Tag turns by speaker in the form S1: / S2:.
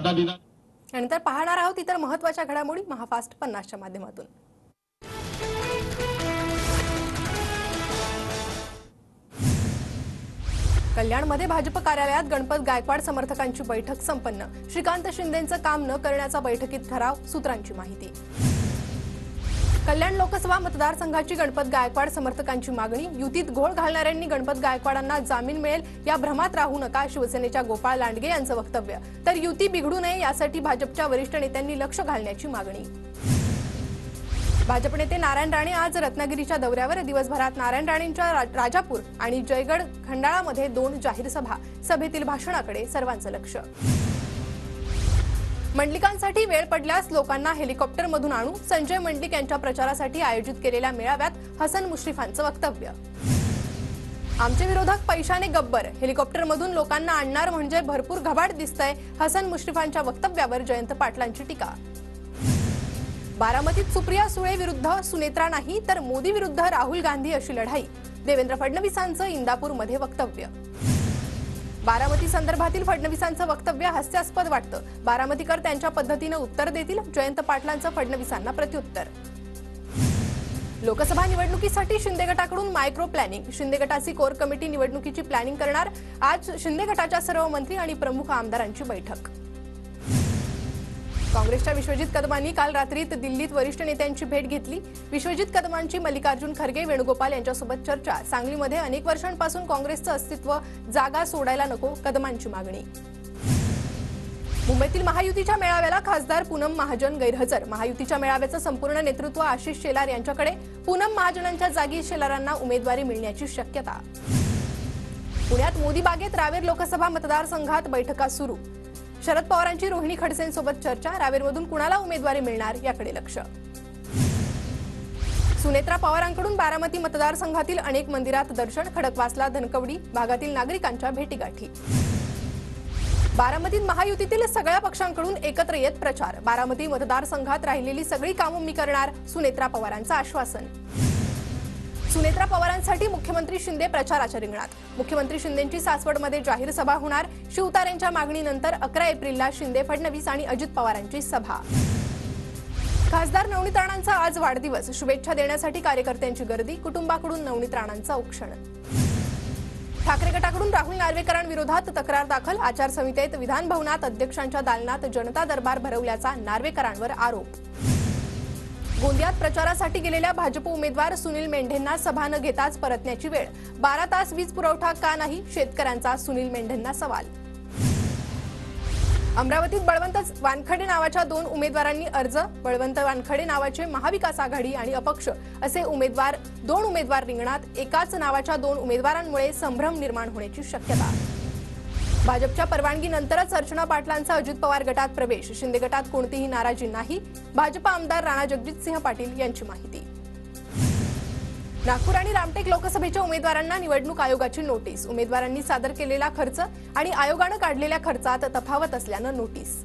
S1: त्यानंतर पाहणार आहोत इतर महत्त्वाच्या घडामोडी महाफास्ट 50च्या माध्यमातून। कल्याणमध्ये भाजप कार्यालयात गणपत गायकवाड समर्थकांची बैठक संपन्न। श्रीकांत शिंदेंचं काम न करण्याचा बैठकीत ठराव, सूत्रांची माहिती। कल्याण लोकसभा मतदारसंघाची गणपत गायकवाड समर्थकांची मागणी। युतीत घोळ घालणाऱ्यांनी गणपत गायकवाडांना जामीन मिळेल या भ्रमात राहू नका, शिवसेनेच्या गोपाळ लांडगे यांचं वक्तव्य। तर युती बिघडू नये यासाठी भाजपच्या वरिष्ठ नेत्यांनी लक्ष घालण्याची मागणी। भाजप नेते नारायण राणे आज रत्नागिरीच्या दौऱ्यावर। दिवसभरात नारायण राणेंच्या राजापूर आणि जयगड खंडाळामध्ये 2 जाहीर सभा। सभेतील भाषणाकडे सर्वांचं लक्ष। मंडलिकांसाठी वेळ पडल्यास लोकांना हेलिकॉप्टरमधून आणू, संजय मंडलिक यांच्या प्रचारासाठी आयोजित केलेल्या मेळाव्यात हसन मुश्रीफांचं वक्तव्य। आमचे विरोधक पैशाने गब्बर, हेलिकॉप्टरमधून लोकांना आणणार म्हणजे भरपूर घबाड दिसतंय, हसन मुश्रीफांच्या वक्तव्यावर जयंत पाटलांची टीका। बारामतीत सुप्रिया सुळे विरुद्ध सुनेत्रा नाही तर मोदी विरुद्ध राहुल गांधी अशी लढाई। देवेंद्र फडणवीसांचं इंदापूरमध्ये वक्तव्य। बारामती संदर्भातील फडणवीसांचं वक्तव्य हास्यास्पद वाटतं, बारामतीकर त्यांच्या पद्धतीने उत्तर देतील, जयंत पाटलांचं फडणवीसांना प्रत्युत्तर। लोकसभा निवडणुकीसाठी शिंदे गटाकडून मायक्रो प्लॅनिंग। शिंदे गटाची कोर कमिटी निवडणुकीची प्लॅनिंग करणार। आज शिंदे गटाच्या सर्व मंत्री आणि प्रमुख आमदारांची बैठक। काँग्रेसच्या विश्वजित कदमांनी काल रात्री दिल्लीत वरिष्ठ नेत्यांची भेट घेतली। विश्वजित कदमांची मल्लिकार्जुन खरगे, वेणुगोपाल यांच्यासोबत चर्चा। सांगलीमध्ये अनेक वर्षांपासून काँग्रेसचं अस्तित्व, जागा सोडायला नको, कदमांची मागणी। मुंबईतील महायुतीच्या मेळाव्याला खासदार पूनम महाजन गैरहजर। महायुतीच्या मेळाव्याचं संपूर्ण नेतृत्व आशिष शेलार यांच्याकडे। पूनम महाजनांच्या जागी शेलारांना उमेदवारी मिळण्याची शक्यता। पुण्यात मोदी बागेत रावेर लोकसभा मतदारसंघात बैठका सुरू। शरद पवारांची रोहिणी खडसेंसोबत चर्चा। रावेरमधून कुणाला उमेदवारी मिळणार याकडे लक्ष। सुनेत्रा पवारांकडून बारामती मतदारसंघातील अनेक मंदिरात दर्शन। खडकवासला, धनकवडी भागातील नागरिकांच्या भेटीगाठी। बारामतीत महायुतीतील सगळ्या पक्षांकडून एकत्र येत प्रचार। बारामती मतदारसंघात राहिलेली सगळी कामं मी करणार, सुनेत्रा पवारांचं आश्वासन। सुनेत्रा पवारांसाठी मुख्यमंत्री शिंदे प्रचाराच्या रिंगणात। मुख्यमंत्री शिंदेंची सासवडमध्ये जाहीर सभा होणार। शिवतारेंच्या मागणीनंतर 11 एप्रिलला शिंदे, फडणवीस आणि अजित पवारांची सभा। खासदार नवनीत राणांचा आज वाढदिवस। शुभेच्छा देण्यासाठी कार्यकर्त्यांची गर्दी। कुटुंबाकडून नवनीत राणांचं औक्षण। ठाकरे गटाकडून राहुल नार्वेकरांविरोधात तक्रार दाखल। आचारसंहितेत विधान भवनात अध्यक्षांच्या दालनात जनता दरबार भरवल्याचा नार्वेकरांवर आरोप। गोंदियात प्रचारासाठी गेलेल्या भाजप उमेदवार सुनील मेंढेंना सभा न घेताच परतण्याची वेळ। 12 तास वीज पुरवठा का नाही, शेतकऱ्यांचा सुनील मेंढेंना सवाल। अमरावतीत बळवंत वानखडे नावाच्या 2 उमेदवारांनी अर्ज। बळवंत वानखडे नावाचे महाविकास आघाडी आणि अपक्ष असे 2 उमेदवार रिंगणात। एकाच नावाच्या 2 उमेदवारांमुळे संभ्रम निर्माण होण्याची शक्यता। भाजपच्या परवानगीनंतरच अर्चना पाटलांचा अजित पवार गटात प्रवेश। शिंदे गटात कोणतीही नाराजी नाही, भाजप आमदार राणा जगजितसिंह पाटील यांची माहिती। नागपूर आणि रामटेक लोकसभेच्या उमेदवारांना निवडणूक आयोगाची नोटीस। उमेदवारांनी सादर केलेला खर्च आणि आयोगानं काढलेल्या खर्चात तफावत असल्यानं नोटीस।